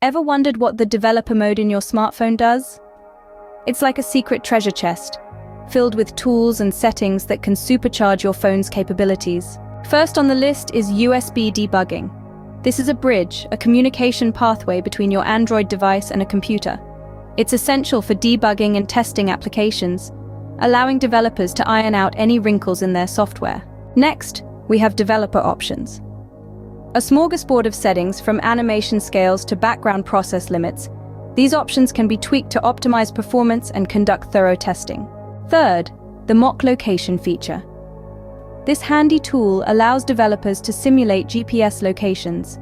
Ever wondered what the developer mode in your smartphone does? It's like a secret treasure chest, filled with tools and settings that can supercharge your phone's capabilities. First on the list is USB debugging. This is a bridge, a communication pathway between your Android device and a computer. It's essential for debugging and testing applications, allowing developers to iron out any wrinkles in their software. Next, we have developer options. A smorgasbord of settings from animation scales to background process limits. These options can be tweaked to optimize performance and conduct thorough testing. Third, the mock location feature. This handy tool allows developers to simulate GPS locations.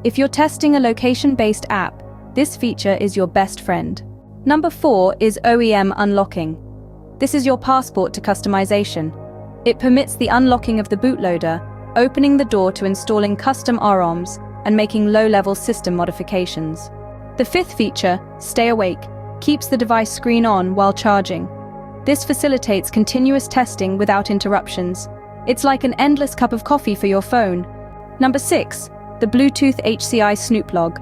If you're testing a location-based app, this feature is your best friend. Number 4 is OEM Unlocking. This is your passport to customization. It permits the unlocking of the bootloader, opening the door to installing custom ROMs and making low-level system modifications. The fifth feature, Stay Awake, keeps the device screen on while charging. This facilitates continuous testing without interruptions. It's like an endless cup of coffee for your phone. Number 6, the Bluetooth HCI Snoop log.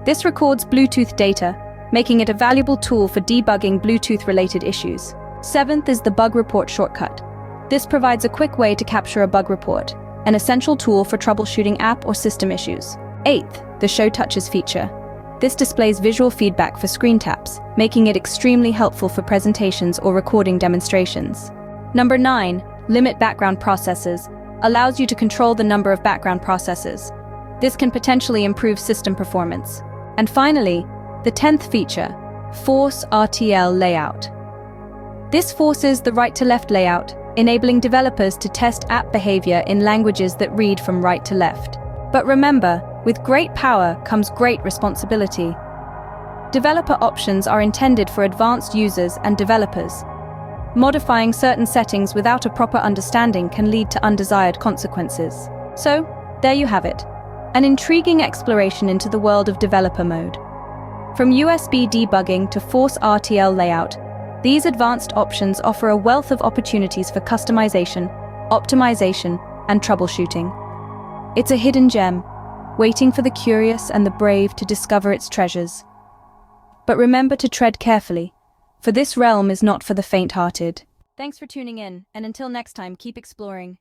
This records Bluetooth data, making it a valuable tool for debugging Bluetooth-related issues. Seventh is the bug report shortcut. This provides a quick way to capture a bug report, an essential tool for troubleshooting app or system issues. Eighth, the Show Touches feature. This displays visual feedback for screen taps, making it extremely helpful for presentations or recording demonstrations. Number 9, Limit Background Processes, allows you to control the number of background processes. This can potentially improve system performance. And finally, the 10th feature, Force RTL Layout. This forces the right-to-left layout, enabling developers to test app behavior in languages that read from right to left. But remember, with great power comes great responsibility. Developer options are intended for advanced users and developers. Modifying certain settings without a proper understanding can lead to undesired consequences. So, there you have it, an intriguing exploration into the world of developer mode. From USB debugging to Force RTL layout, these advanced options offer a wealth of opportunities for customization, optimization, and troubleshooting. It's a hidden gem, waiting for the curious and the brave to discover its treasures. But remember to tread carefully, for this realm is not for the faint-hearted. Thanks for tuning in, and until next time, keep exploring.